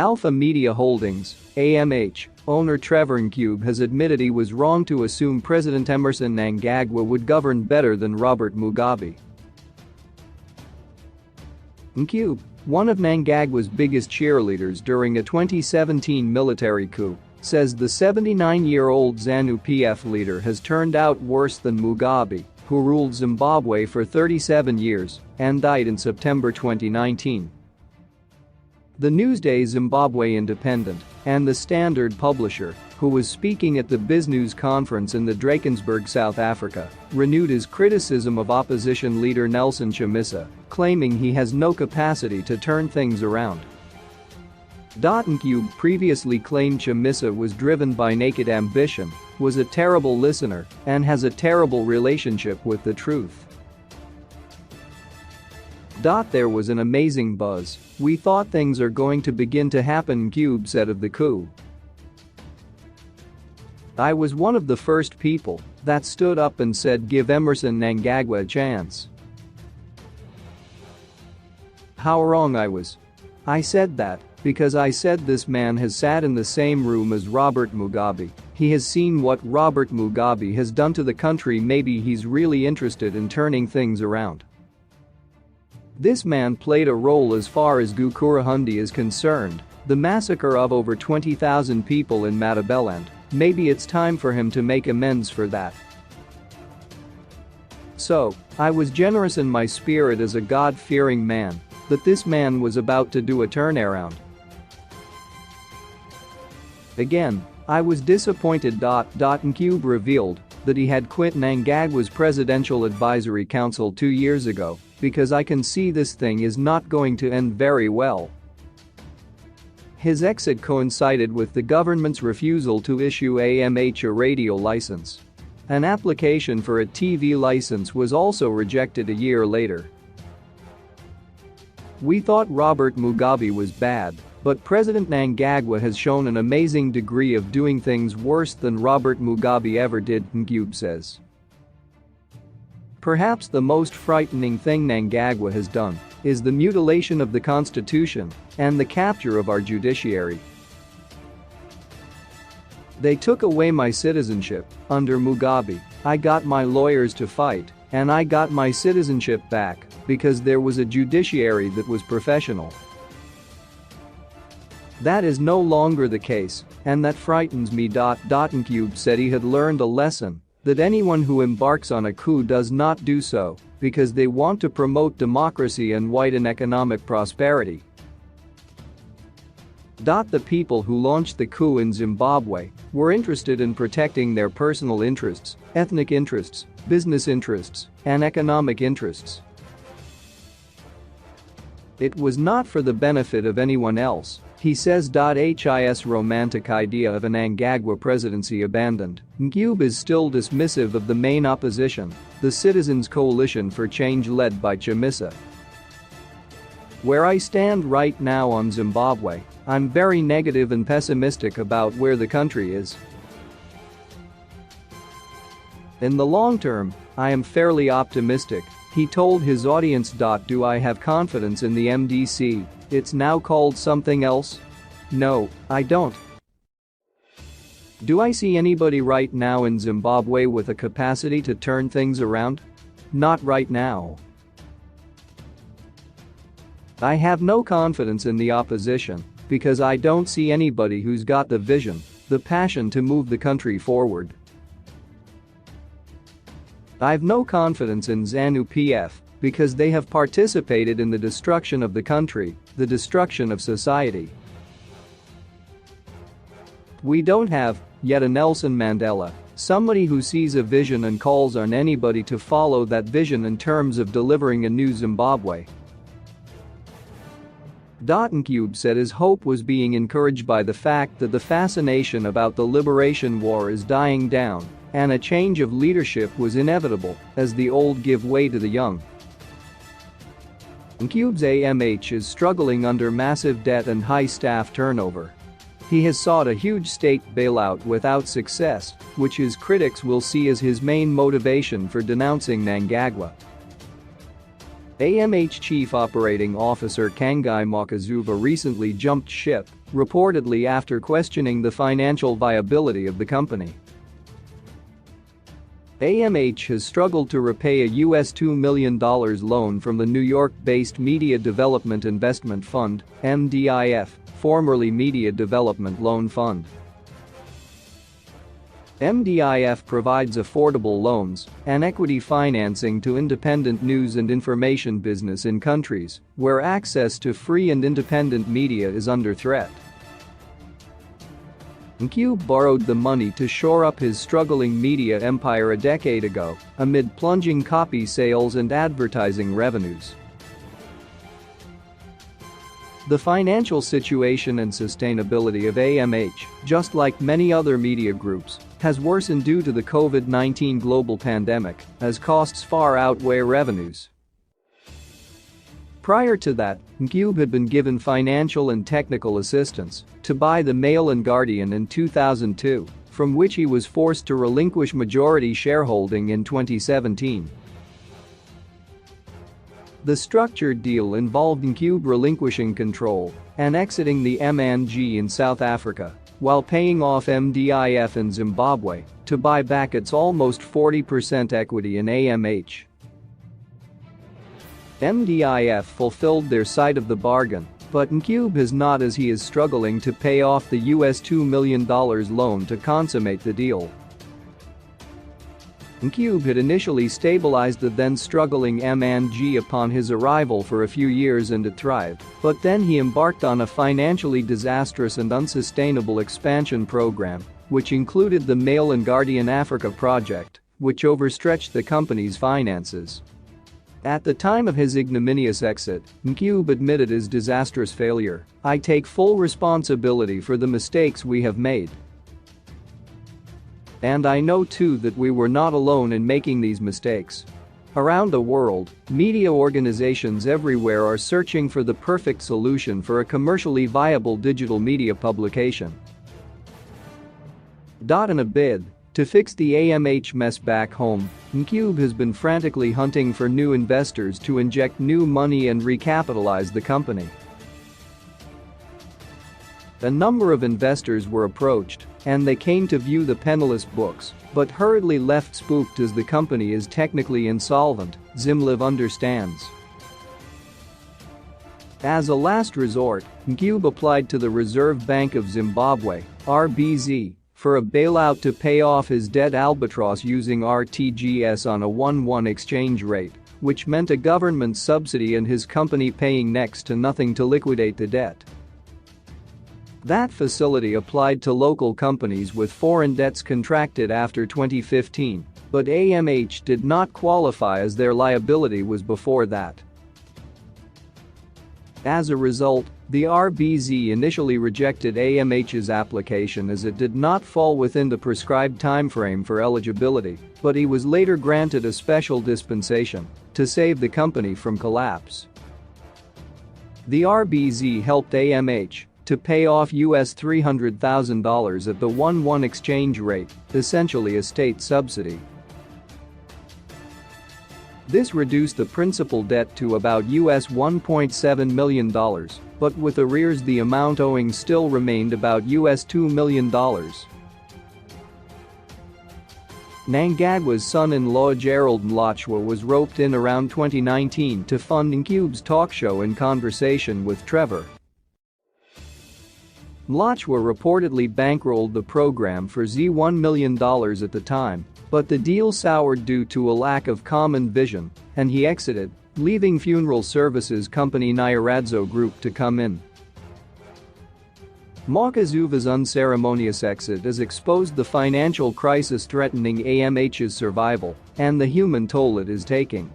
Alpha Media Holdings, AMH, owner Trevor Ncube has admitted he was wrong to assume President Emmerson Mnangagwa would govern better than Robert Mugabe. Ncube, one of Mnangagwa's biggest cheerleaders during a 2017 military coup, says the 79-year-old ZANU-PF leader has turned out worse than Mugabe, who ruled Zimbabwe for 37 years and died in September 2019. The Newsday Zimbabwe Independent and the Standard publisher, who was speaking at the BizNews conference in the Drakensberg, South Africa, renewed his criticism of opposition leader Nelson Chamisa, claiming he has no capacity to turn things around. Ncube previously claimed Chamisa was driven by naked ambition, was a terrible listener, and has a terrible relationship with the truth. There was an amazing buzz. We thought things are going to begin to happen, Ncube said of the coup. I was one of the first people that stood up and said give Emmerson Mnangagwa a chance. How wrong I was. I said that because I said this man has sat in the same room as Robert Mugabe. He has seen what Robert Mugabe has done to the country. Maybe he's really interested in turning things around. This man played a role as far as Gukurahundi is concerned, the massacre of over 20,000 people in Matabeleland. Maybe it's time for him to make amends for that. So, I was generous in my spirit as a God-fearing man, that this man was about to do a turnaround. Again, I was disappointed. Ncube revealed that he had quit Mnangagwa's Presidential Advisory Council 2 years ago because I can see this thing is not going to end very well. His exit coincided with the government's refusal to issue AMH a radio license. An application for a TV license was also rejected a year later. We thought Robert Mugabe was bad, but President Mnangagwa has shown an amazing degree of doing things worse than Robert Mugabe ever did, Ncube says. Perhaps the most frightening thing Mnangagwa has done is the mutilation of the constitution and the capture of our judiciary. They took away my citizenship under Mugabe. I got my lawyers to fight, and I got my citizenship back because there was a judiciary that was professional. That is no longer the case, and that frightens me. Ncube said he had learned a lesson that anyone who embarks on a coup does not do so because they want to promote democracy and widen economic prosperity. The people who launched the coup in Zimbabwe were interested in protecting their personal interests, ethnic interests, business interests, and economic interests. It was not for the benefit of anyone else, he says. His romantic idea of an Mnangagwa presidency abandoned. Ncube is still dismissive of the main opposition, the Citizens Coalition for Change led by Chamisa. Where I stand right now on Zimbabwe, I'm very negative and pessimistic about where the country is. In the long term, I am fairly optimistic, he told his audience. Do I have confidence in the MDC? It's now called something else? No, I don't. Do I see anybody right now in Zimbabwe with a capacity to turn things around? Not right now. I have no confidence in the opposition because I don't see anybody who's got the vision, the passion to move the country forward. I've no confidence in ZANU-PF because they have participated in the destruction of the country, the destruction of society. We don't have yet a Nelson Mandela, somebody who sees a vision and calls on anybody to follow that vision in terms of delivering a new Zimbabwe. Ncube said his hope was being encouraged by the fact that the fascination about the liberation war is dying down and a change of leadership was inevitable as the old give way to the young. Ncube's AMH is struggling under massive debt and high staff turnover. He has sought a huge state bailout without success, which his critics will see as his main motivation for denouncing Mnangagwa. AMH Chief Operating Officer Kangai Makazuva recently jumped ship reportedly after questioning the financial viability of the company. AMH has struggled to repay a US $2 million loan from the New York-based Media Development Investment Fund, MDIF, formerly Media Development Loan Fund. MDIF provides affordable loans and equity financing to independent news and information business in countries where access to free and independent media is under threat. Ncube borrowed the money to shore up his struggling media empire a decade ago amid plunging copy sales and advertising revenues. The financial situation and sustainability of AMH, just like many other media groups, has worsened due to the COVID-19 global pandemic, as costs far outweigh revenues. Prior to that, Ncube had been given financial and technical assistance to buy the Mail and Guardian in 2002, from which he was forced to relinquish majority shareholding in 2017. The structured deal involved Ncube relinquishing control and exiting the MNG in South Africa, while paying off MDIF in Zimbabwe to buy back its almost 40% equity in AMH. MDIF fulfilled their side of the bargain, but Ncube has not, as he is struggling to pay off the US $2 million loan to consummate the deal. Ncube had initially stabilized the then struggling MNG upon his arrival for a few years and it thrived, but then he embarked on a financially disastrous and unsustainable expansion program, which included the Mail and Guardian Africa project, which overstretched the company's finances. At the time of his ignominious exit, Ncube admitted his disastrous failure. "I take full responsibility for the mistakes we have made. And I know too that we were not alone in making these mistakes. Around the world, media organizations everywhere are searching for the perfect solution for a commercially viable digital media publication." In a bid to fix the AMH mess back home, Ncube has been frantically hunting for new investors to inject new money and recapitalize the company. A number of investors were approached, and they came to view the penniless books, but hurriedly left spooked as the company is technically insolvent, Zimliv understands. As a last resort, Ncube applied to the Reserve Bank of Zimbabwe, RBZ, for a bailout to pay off his debt albatross using RTGS on a 1:1 exchange rate, which meant a government subsidy and his company paying next to nothing to liquidate the debt. That facility applied to local companies with foreign debts contracted after 2015, but AMH did not qualify as their liability was before that. As a result, the RBZ initially rejected AMH's application as it did not fall within the prescribed timeframe for eligibility, but he was later granted a special dispensation to save the company from collapse. The RBZ helped AMH to pay off US $300,000 at the 1:1 exchange rate, essentially a state subsidy. This reduced the principal debt to about US $1.7 million, but with arrears the amount owing still remained about US $2 million. Mnangagwa's son-in-law Gerald Mnangagwa was roped in around 2019 to fund Ncube's talk show In Conversation with Trevor. Mnangagwa reportedly bankrolled the program for $1 million at the time, but the deal soured due to a lack of common vision, and he exited, leaving funeral services company Nyaradzo Group to come in. Mnangagwa's unceremonious exit has exposed the financial crisis threatening AMH's survival and the human toll it is taking.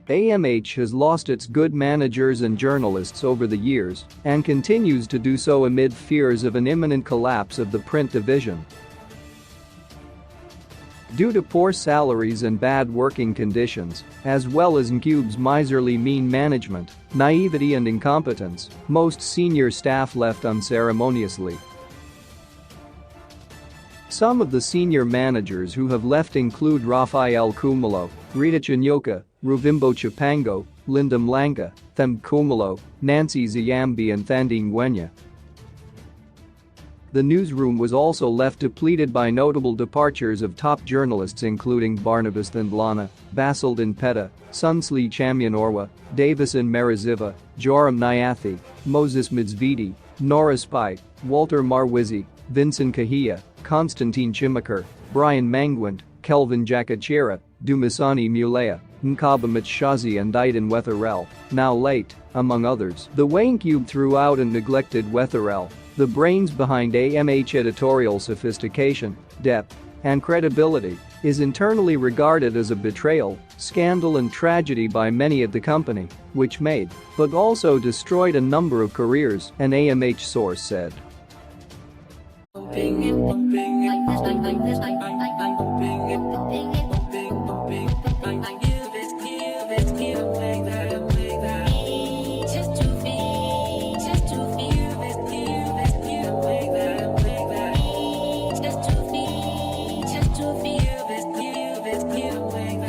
AMH has lost its good managers and journalists over the years and continues to do so amid fears of an imminent collapse of the print division. Due to poor salaries and bad working conditions, as well as Ncube's miserly mean management, naivety and incompetence, most senior staff left unceremoniously. Some of the senior managers who have left include Rafael Kumalo, Rita Chinyoka, Ruvimbo Chipango, Linda Mlanga, Them Kumalo, Nancy Ziyambi and Thanding Wenya. The newsroom was also left depleted by notable departures of top journalists including Barnabas Thandlana, Basil Peta, Sunsli Chamyanorwa, Davison Maraziva, Joram Nyathi, Moses Midzvidi, Nora Spy, Walter Marwizi, Vincent Kahia, Constantine Chimakar, Brian Mangwint, Kelvin Jakachira, Dumisani Mulea, Nkaba Matshazi and Aidan Wetherell, now late, among others. The Ncube threw out and neglected Wetherell, the brains behind AMH editorial sophistication, depth, and credibility, is internally regarded as a betrayal, scandal and tragedy by many at the company, which made, but also destroyed a number of careers, an AMH source said. Just to feel this,